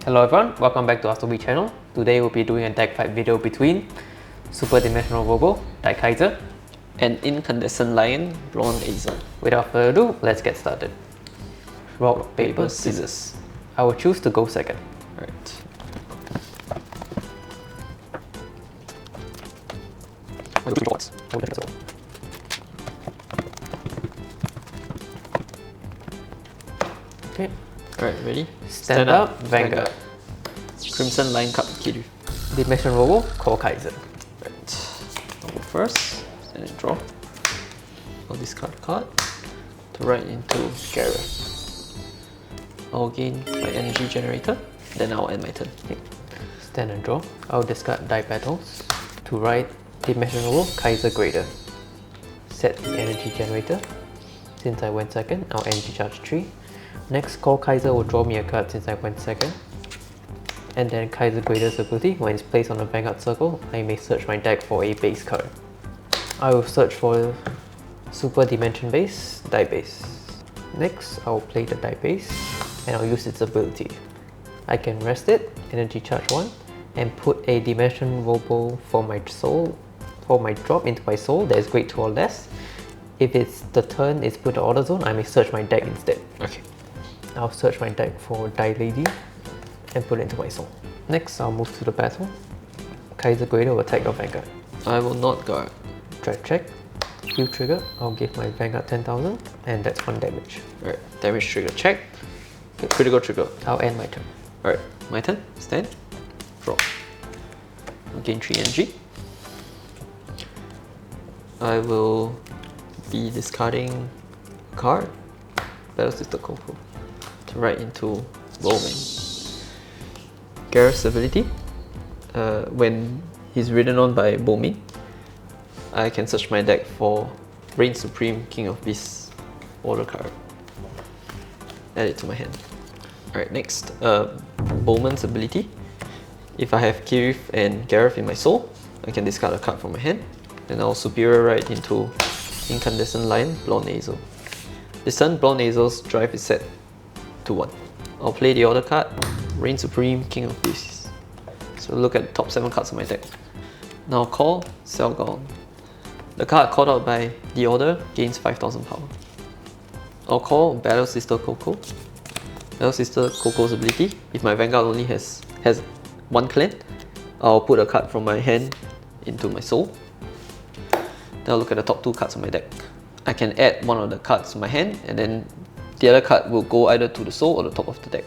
Hello everyone, welcome back to our Sobi channel. Today we'll be doing a deck fight video between Super Dimensional Robo, Daikaiser, and Incandescent Lion, Blond Ezel. Without further ado, let's get started. Rock, paper, scissors. I will choose to go second. Right. Okay. Alright, ready? Stand up, Vanguard. Crimson Lion Cup Kiryu. Dimensional Robo, Cardfight. Right. I'll go first, and then draw. I'll discard a card to write into Gareth. I'll gain my energy generator, then I'll end my turn. Okay. Stand and draw. I'll discard die battles to write Dimensional Robo, Kaiser Greater. Set the energy generator. Since I went second, I'll energy charge 3. Next, call Kaiser will draw me a card since I went second. And then Kaiser Greater's ability, when it's placed on the Vanguard circle, I may search my deck for a base card. I will search for Super Dimension base, die base. Next, I will play the die base and I'll use its ability. I can rest it, energy charge 1, and put a Dimension Robo for my soul, for my drop into my soul that is grade 2 or less. If it's the turn is put to order zone, I may search my deck instead. Okay. I'll search my deck for Die Lady and put it into my soul. Next, I'll move to the battle. Kaiser Greater will attack your Vanguard. I will not guard. Drive check. Heal trigger, I'll give my Vanguard 10,000 and that's 1 damage. Alright, damage trigger check. Critical trigger. I'll end my turn. Alright, my turn. Stand. Draw. I'll gain 3 energy. I will be discarding a card. Battle Sister Coco. To write into Bowman. Gareth's ability. When he's ridden on by Bowman, I can search my deck for Reign Supreme, King of Beasts, order card. Add it to my hand. Alright, next, Bowman's ability. If I have Kirith and Gareth in my soul, I can discard a card from my hand. Then I'll superior write into Incandescent Lion, Blond Ezel. This turn, Blond Ezel's drive is set to 1. I'll play the order card, Reign Supreme, King of Beasts. So look at the top 7 cards of my deck. Now call Selgon. The card called out by the order gains 5000 power. I'll call Battle Sister Coco. Battle Sister Coco's ability, if my Vanguard only has 1 clan, I'll put a card from my hand into my soul. Then I'll look at the top 2 cards of my deck. I can add one of the cards to my hand and then the other card will go either to the soul or the top of the deck.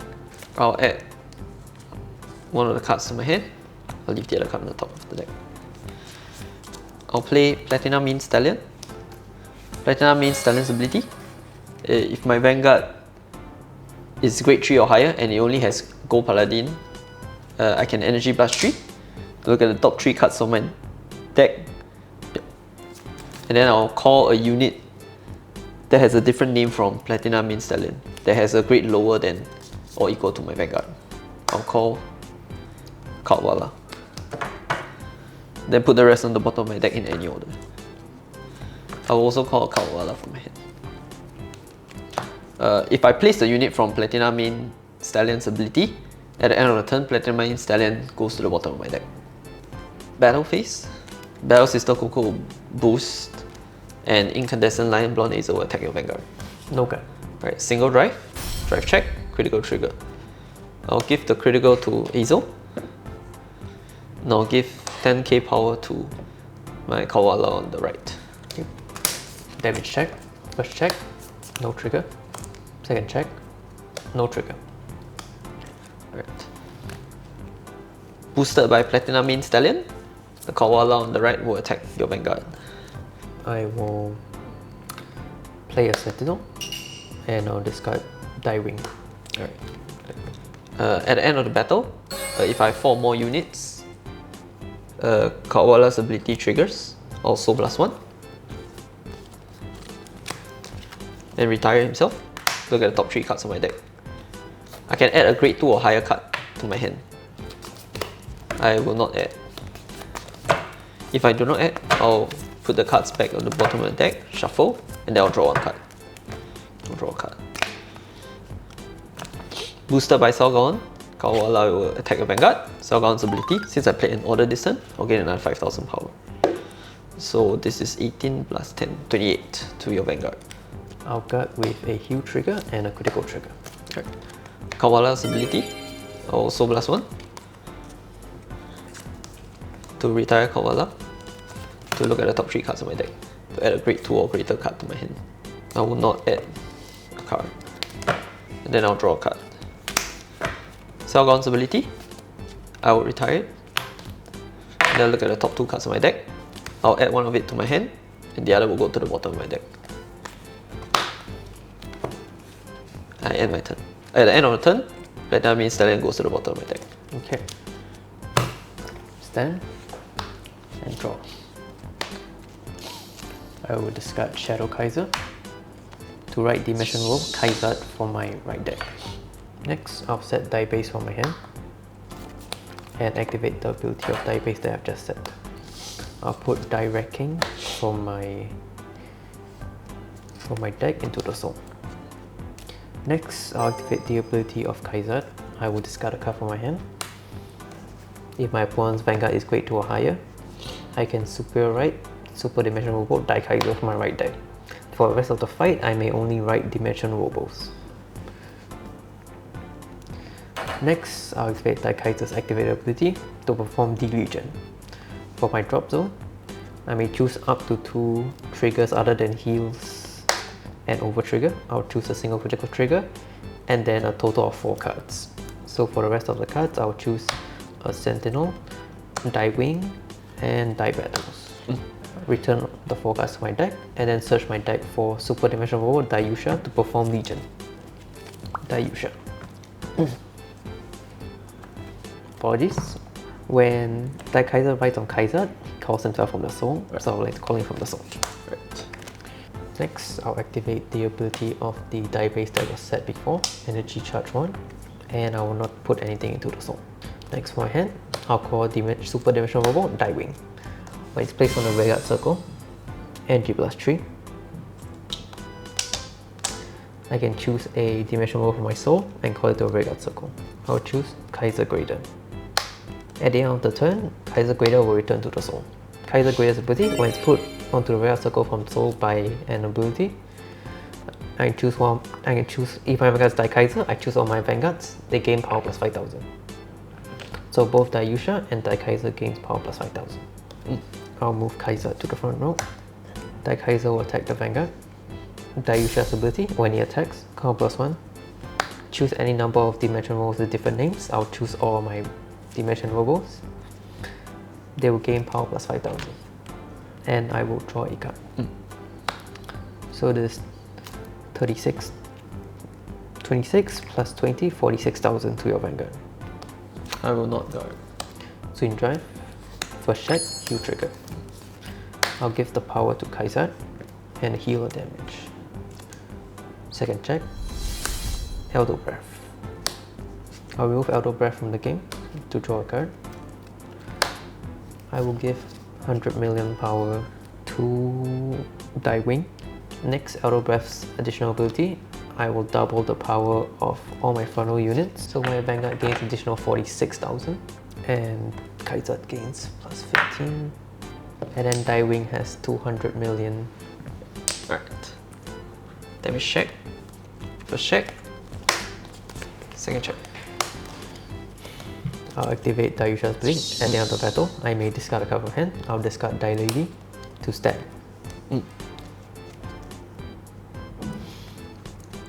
I'll add one of the cards to my hand. I'll leave the other card on the top of the deck. I'll play Platinum Mean Stallion. Platinum Mean Stallion's ability. If my Vanguard is grade 3 or higher and it only has Gold Paladin, I can Energy Blast 3. Look at the top 3 cards of my deck. And then I'll call a unit that has a different name from Platinum Mean Stallion, that has a grade lower than or equal to my Vanguard. I'll call Kawala. Then put the rest on the bottom of my deck in any order. I will also call a Kawala from my hand. If I place the unit from Platinum Mean Stallion's ability, at the end of the turn, Platinum Mean Stallion goes to the bottom of my deck. Battle phase. Battle Sister Coco will boost, and Incandescent Lion, Blond Ezel will attack your Vanguard. No card. Right, single drive check, critical trigger. I'll give the critical to Ezel. And I'll give 10k power to my Kawala on the right. Okay. Damage check. First check, no trigger. Second check, no trigger. Alright. Boosted by Platinum Mean Stallion, the Kawala on the right will attack your Vanguard. I will play a Sentinel and I'll discard Die Wing. Alright. At the end of the battle, if I have 4 more units, Kawala's ability triggers, also +1. Then retire himself. Look at the top 3 cards of my deck. I can add a grade 2 or higher card to my hand. I will not add. If I do not add, I'll put the cards back on the bottom of the deck, shuffle, and then I'll draw 1 card. I'll draw a card. Boosted by Selgon, Kawala will attack your Vanguard. Self-Guard's ability, since I played an order this turn, I'll gain another 5000 power. So this is 18 plus 10, 28 to your Vanguard. I'll guard with a heal trigger and a critical trigger. Okay. Kawala's ability, I'll Soul Blast 1. To retire Kawala. To look at the top 3 cards of my deck. To add a grade 2 or greater card to my hand. I will not add a card. And then I'll draw a card. Self-Guard's ability, I will retire it. And then look at the top 2 cards of my deck. I'll add one of it to my hand, and the other will go to the bottom of my deck. I end my turn. At the end of the turn, that means Stallion goes to the bottom of my deck. Okay. Stand and draw. I will discard Shadow Kaiser to write Dimensional Robo Kaiser for my right deck. Next, I'll set Die Base from my hand and activate the ability of Die Base that I've just set. I'll put Die Wrecking from my deck into the soul. Next, I'll activate the ability of Kaiser. I will discard a card from my hand. If my opponent's Vanguard is grade 2 or higher, I can Super Dimensional Robo Daikaiser from my right deck. For the rest of the fight, I may only write Dimensional Robos. Next, I'll activate Daikaiser's activated ability to perform Delegion. For my drop zone, I may choose up to 2 triggers other than heals and over trigger. I'll choose a single critical trigger and then a total of 4 cards. So for the rest of the cards, I'll choose a Sentinel, Die Wing, and Die Battles. Return the 4 cards to my deck and then search my deck for Super Dimensional Robo Dayusha to perform Legion. Dayusha. Apologies. When Daikaiser writes on Kaiser, he calls himself from the soul, so I would like to call him from the soul. Right. Next, I'll activate the ability of the die base that was set before, Energy Charge 1, and I will not put anything into the soul. Next for my hand, I'll call Super Dimensional Robo Die Wing. When it's placed on the Vanguard circle, Energy Blast 3. I can choose a Dimensional Robo for my soul and call it to a Vanguard circle. I'll choose Kaiser Grader. At the end of the turn, Kaiser Grader will return to the soul. Kaiser Grader's ability, when it's put onto the Vanguard circle from soul by an ability, I can choose one. I can choose, if my Vanguard's Daikaiser, I choose all my Vanguards, they gain power plus 5000. So both Dayusha and Daikaiser gains power plus 5000. I'll move Kaiser to the front row. Daikaiser will attack the Vanguard. Dayusha's ability, when he attacks, call +1. Choose any number of Dimensional Robos with different names. I'll choose all my Dimensional Robos. They will gain power plus 5000. And I will draw a card. So this 26 plus 20, 46,000 to your Vanguard. I will not guard. Swing Drive. First check, heal trigger. I'll give the power to Kaiser and heal a damage. Second check, Elder Breath. I'll remove Elder Breath from the game to draw a card. I will give 100 million power to Die Wing. Next, Elder Breath's additional ability, I will double the power of all my frontal units. So my Vanguard gains additional 46,000 and Kaiser gains plus 15. And then Die Wing has 200 million. Alright. Damage check. First check. Second check. I'll activate Dayusha's Blink. At the end of the battle, I may discard a card from hand. I'll discard Die Lady to stab.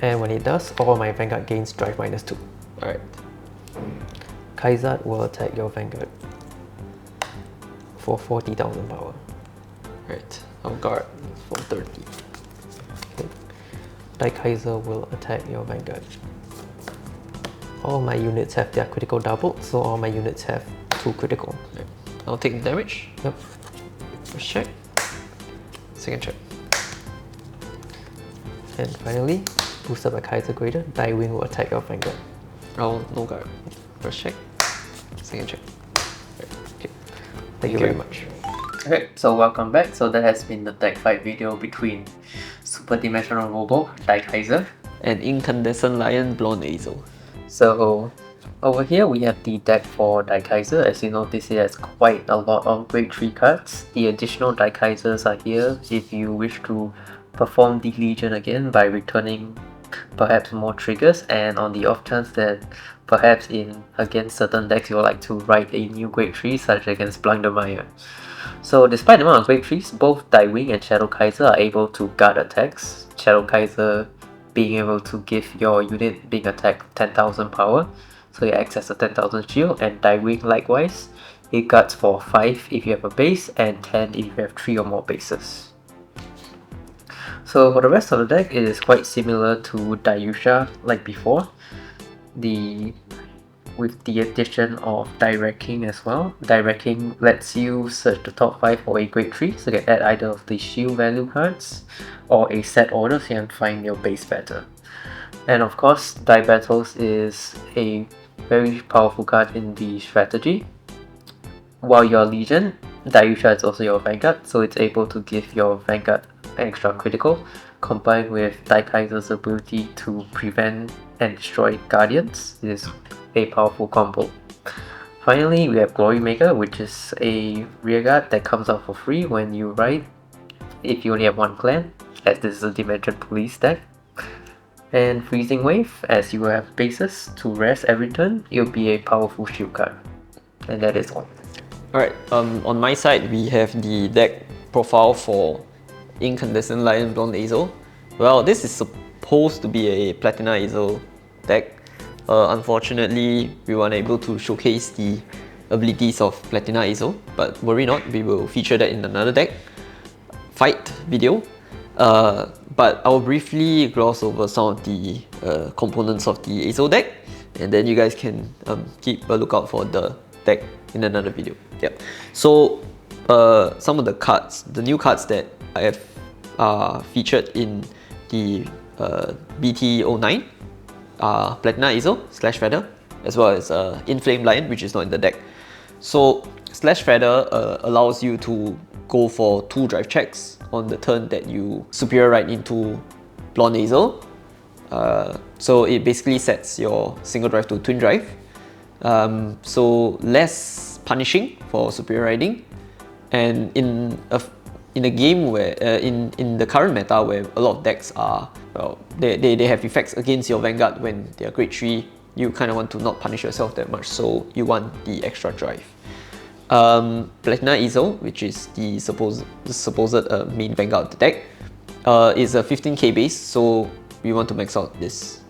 And when it does, all my Vanguard gains Drive -2. Alright. Kaiser will attack your Vanguard for 40,000 power. Right. I'll guard for 30. Okay. Daikaiser will attack your Vanguard. All my units have their critical doubled, so all my units have 2 critical. Right. I'll take damage. Yep. First check. Second check. And finally, boosted by Kaiser Grader, Die Wing will attack your Vanguard. I'll no guard. First check. Second check. Right. Okay. Thank you very much. Okay, so welcome back. So that has been the deck fight video between Super Dimensional Robo, Daikaiser, and Incandescent Lion Blond Ezel. So Over here we have the deck for Daikaiser. As you notice, it has quite a lot of grade 3 cards. The additional Daikaisers are here if you wish to perform the Legion again by returning perhaps more triggers, and on the off chance that perhaps against certain decks you would like to write a new grade 3 such against Blond Ezel. So despite the amount of grade 3s, both Daiwing and Shadow Kaiser are able to guard attacks. Shadow Kaiser being able to give your unit being attacked 10,000 power, so it acts as a 10,000 shield, and Daiwing likewise, it guards for 5 if you have a base and 10 if you have 3 or more bases. So for the rest of the deck, it is quite similar to Dayusha like before, with the addition of Direct King as well. Direct King lets you search the top 5 for a grade 3, so you can add either of the shield value cards or a set order so you can find your base better. And of course, Die Battles is a very powerful card in the strategy. While your Legion, Dayusha is also your Vanguard, so it's able to give your Vanguard extra critical, combined with Daikaiser's ability to prevent and destroy Guardians. It is a powerful combo. Finally, we have Glory Maker, which is a rearguard that comes out for free when you ride, if you only have one clan, as this is a Dimension Police deck. And Freezing Wave, as you have bases to rest every turn, it'll be a powerful shield card. And that is all. Alright, on my side, we have the deck profile for Incandescent Lion Blond Ezel. Well, this is supposed to be a Platina Ezel deck. Unfortunately, we weren't able to showcase the abilities of Platina Ezel, but worry not, we will feature that in another deck fight video. But I'll briefly gloss over some of the components of the Ezel deck, and then you guys can keep a lookout for the deck in another video. Yep. So some of the cards, the new cards that I have featured in the BT09 are Platina Ezel, Slash Feather, as well as Inflame Lion, which is not in the deck. So Slash Feather allows you to go for 2 drive checks on the turn that you superior ride into Blond Ezel. So it basically sets your single drive to twin drive. So less punishing for superior riding, and in a game where in the current meta where a lot of decks are, well, they have effects against your Vanguard when they are grade 3, you kind of want to not punish yourself that much, so you want the extra drive. Platina Ezel, which is the supposed main Vanguard of the deck, is a 15k base, so we want to max out this.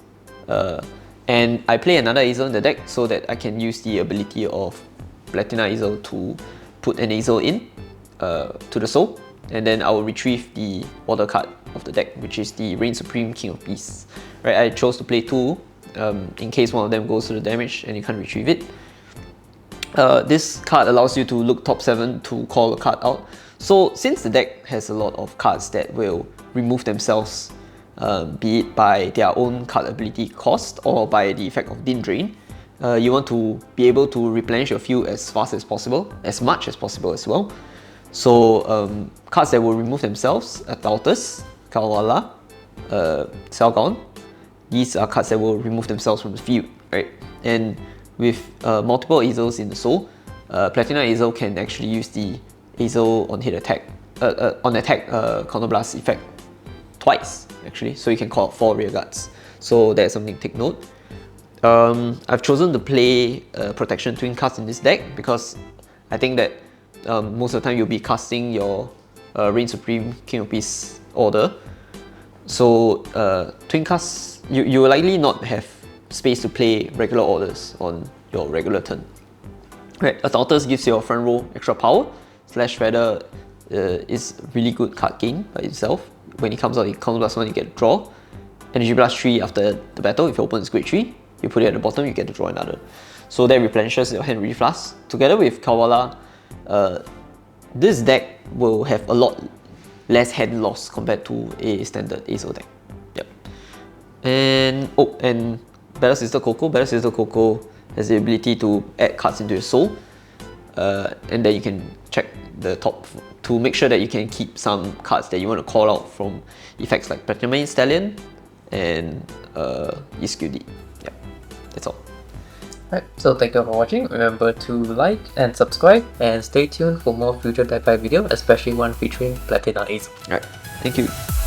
And I play another Ezel in the deck so that I can use the ability of Platina Ezel to put an Ezel in to the soul, and then I will retrieve the water card of the deck, which is the Reign Supreme King of Beasts. Right, I chose to play 2 in case one of them goes to the damage and you can't retrieve it. This card allows you to look top 7 to call a card out. So since the deck has a lot of cards that will remove themselves, be it by their own card ability cost or by the effect of Din Drain, you want to be able to replenish your field as fast as possible, as much as possible as well. So cards that will remove themselves, Adultus, Kawala, Selgon, these are cards that will remove themselves from the field, right? And with multiple Ezels in the soul, Platina Ezel can actually use the Ezel on hit attack, counterblast effect twice actually, so you can call out 4 rear guards. So that's something to take note. I've chosen to play Protection Twin cards in this deck because I think that most of the time you'll be casting your Reign Supreme King of Beasts order. So Twin cards, you will likely not have space to play regular orders on your regular turn. Right, Adultus gives your front row extra power. Slash Feather is really good card gain by itself. When it comes out, it counter blast 1, you get a draw. Energy Blast 3 after the battle, if your opponent is grade 3, you put it at the bottom, you get to draw another. So that replenishes your hand really fast. Together with Kawala, this deck will have a lot less hand loss compared to a standard Ezel deck. Yep. And Battle Sister Coco. Battle Sister Coco has the ability to add cards into your soul, and then you can check the top to make sure that you can keep some cards that you want to call out from effects like Platinum Stallion and ESQD. Yeah, that's all. Right, so thank you for watching. Remember to like and subscribe, and stay tuned for more future Daikaiser video, especially one featuring Blond Ezel. Alright, thank you.